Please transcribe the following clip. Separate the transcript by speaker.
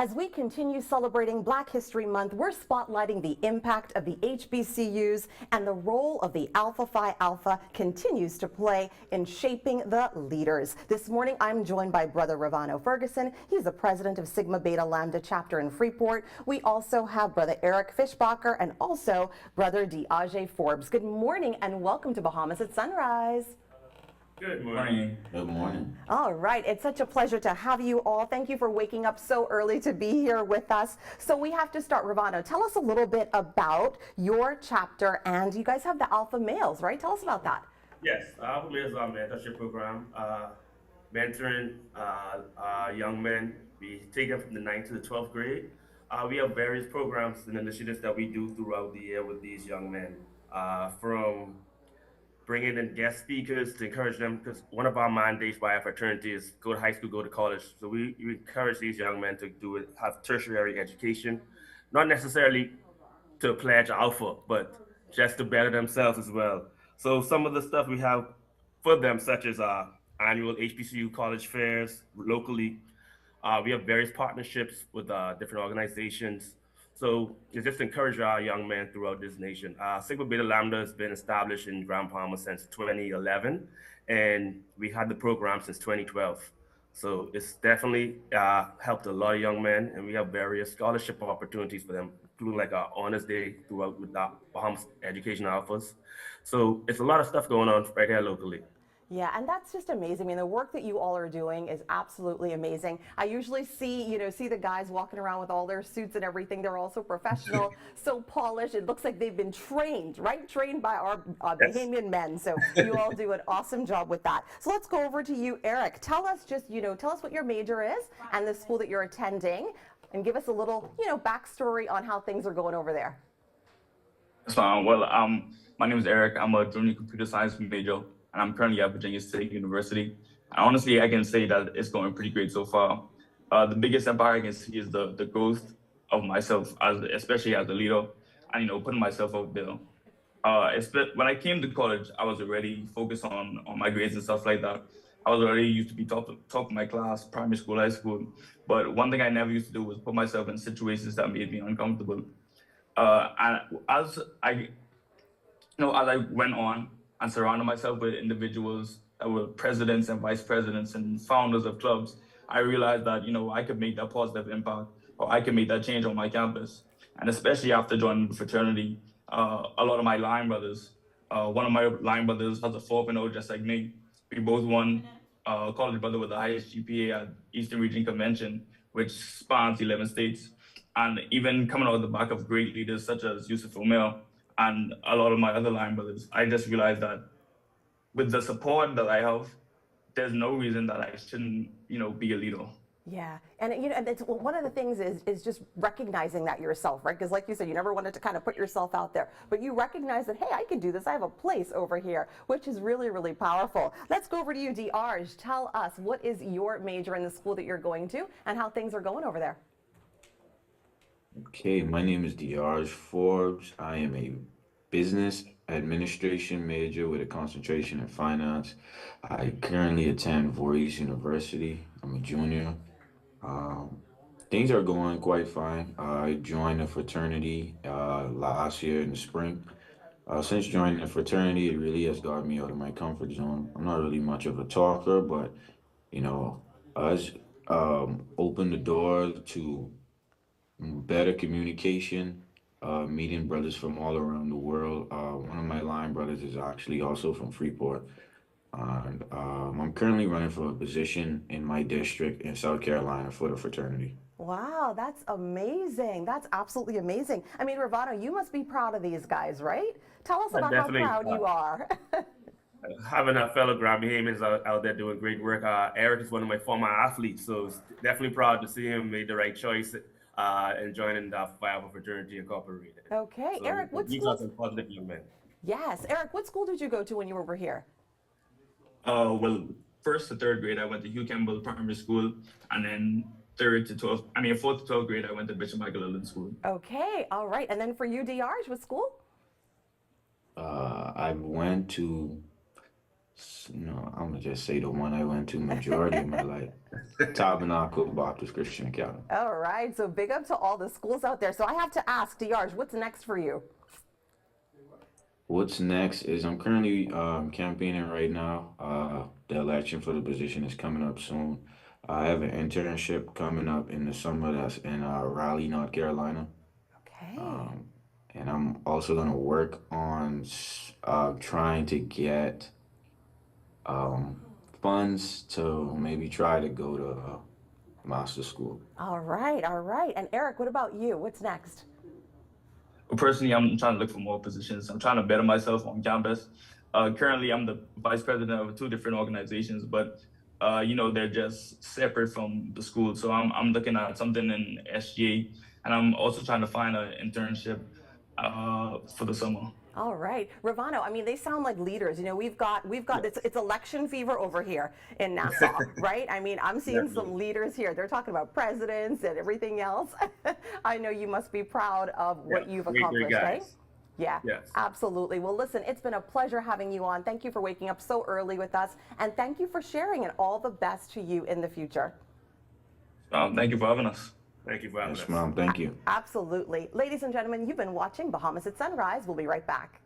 Speaker 1: As we continue celebrating Black History Month, we're spotlighting the impact of the HBCUs and the role of the Alpha Phi Alpha continues to play in shaping the leaders. This morning, I'm joined by Brother Ravano Ferguson. He's the president of Sigma Beta Lambda chapter in Freeport. We also have Brother Eric Fishbacher and also Brother Diage Forbes. Good morning and welcome to Bahamas at Sunrise.
Speaker 2: Good morning.
Speaker 3: Good morning.
Speaker 1: All right, it's such a pleasure to have you all. Thank you for waking up so early to be here with us. So we have to start, Ravano. Tell us a little bit about your chapter, and you guys have the Alpha Males, right? Tell us about that.
Speaker 2: Yes, Alpha Male is our mentorship program, mentoring young men. We take them from the 9th to the 12th grade. We have various programs and initiatives that we do throughout the year with these young men, from bringing in guest speakers to encourage them, because one of our mandates by our fraternity is go to high school, go to college. So we encourage these young men to do it, have tertiary education, not necessarily to pledge alpha, but just to better themselves as well. So some of the stuff we have for them, such as annual HBCU college fairs locally. We have various partnerships with different organizations. So it's just encourage our young men throughout this nation. Sigma Beta Lambda has been established in Grand Bahama since 2011, and we had the program since 2012. So it's definitely helped a lot of young men, and we have various scholarship opportunities for them, including like our honors day throughout with the Bahamas Education Alphas. So it's a lot of stuff going on right here locally.
Speaker 1: Yeah, and that's just amazing. I mean, the work that you all are doing is absolutely amazing. I usually see the guys walking around with all their suits and everything. They're all so professional, so polished. It looks like they've been trained, right? Trained by our
Speaker 2: Yes.
Speaker 1: Bahamian men. So you all do an awesome job with that. So let's go over to you, Eric. Tell us tell us what your major is and the school that you're attending, and give us a little, backstory on how things are going over there.
Speaker 4: My name is Eric. I'm a junior computer science major, and I'm currently at Virginia State University. And honestly, I can say that it's going pretty great so far. The biggest impact I can see is the growth of myself, especially as a leader, and putting myself out there. When I came to college, I was already focused on my grades and stuff like that. I was already used to be top of my class, primary school, high school. But one thing I never used to do was put myself in situations that made me uncomfortable. And as I went on and surrounded myself with individuals that were presidents and vice presidents and founders of clubs, I realized that, I could make that positive impact, or I could make that change on my campus. And especially after joining the fraternity, a lot of my line brothers, one of my line brothers has a 4.0 just like me. We both won college brother with the highest GPA at Eastern Region Convention, which spans 11 states. And even coming out of the back of great leaders such as Yusuf Omer and a lot of my other line brothers, I just realized that with the support that I have, there's no reason that I shouldn't, be a leader.
Speaker 1: Yeah, and and it's one of the things is just recognizing that yourself, right? Because like you said, you never wanted to kind of put yourself out there, but you recognize that, hey, I can do this. I have a place over here, which is really, really powerful. Let's go over to you, Diarj. Tell us, what is your major in the school that you're going to, and how things are going over there?
Speaker 3: Okay, my name is Diarj Forbes. I am a business administration major with a concentration in finance. I currently attend Voorhees University. I'm a junior. Um, Things are going quite fine. I joined a fraternity last year in the spring. Since joining the fraternity, it really has got me out of my comfort zone. I'm not really much of a talker, but you know, us opened the door to better communication, meeting brothers from all around the world. One of my line brothers is actually also from Freeport. And I'm currently running for a position in my district in South Carolina for the fraternity.
Speaker 1: Wow, that's amazing. That's absolutely amazing. I mean, Ravano, you must be proud of these guys, right? Tell us
Speaker 2: I
Speaker 1: about how
Speaker 2: definitely
Speaker 1: proud you are.
Speaker 2: having a fellow Grammy Hamans out there doing great work. Eric is one of my former athletes, so definitely proud to see him made the right choice and joining the Phi Alpha Fraternity Incorporated.
Speaker 1: Okay,
Speaker 2: So
Speaker 1: Eric, what
Speaker 2: these
Speaker 1: school?
Speaker 2: are some positive young men.
Speaker 1: Yes, Eric, what school did you go to when you were over here?
Speaker 4: Well, first to third grade, I went to Hugh Campbell Primary School, and then fourth to 12th grade, I went to Bishop Michael Ellen School.
Speaker 1: Okay, all right. And then for you, Diarj, what school?
Speaker 3: I went to I'm gonna just say the one I went to majority of my life, Tabernacle Baptist Christian Academy.
Speaker 1: All right, so big up to all the schools out there. So I have to ask, Diarj, what's next for you?
Speaker 3: What's next is I'm currently campaigning right now. The election for the position is coming up soon. I have an internship coming up in the summer that's in Raleigh, North Carolina.
Speaker 1: Okay.
Speaker 3: Um, and I'm also going to work on trying to get um, funds to maybe try to go to master school.
Speaker 1: All right, all right. And Eric, what about you? What's next?
Speaker 4: Well, personally, I'm trying to look for more positions. I'm trying to better myself on campus. Currently, I'm the vice president of two different organizations, but they're just separate from the school. So I'm looking at something in SGA, and I'm also trying to find an internship for the summer.
Speaker 1: All right, Ravano. I mean, they sound like leaders. You know, we've got it's election fever over here in Nassau, right? I mean, I'm seeing some leaders here. They're talking about presidents and everything else. I know you must be proud of what you've accomplished, right? Yeah,
Speaker 2: Yes.
Speaker 1: absolutely. Well, listen, it's been a pleasure having you on. Thank you for waking up so early with us, and thank you for sharing. And all the best to you in the future.
Speaker 4: Thank you for having us.
Speaker 2: Thank you for having
Speaker 3: Yes,
Speaker 2: us.
Speaker 3: Mom. Thank you.
Speaker 1: Absolutely. Ladies and gentlemen, you've been watching Bahamas at Sunrise. We'll be right back.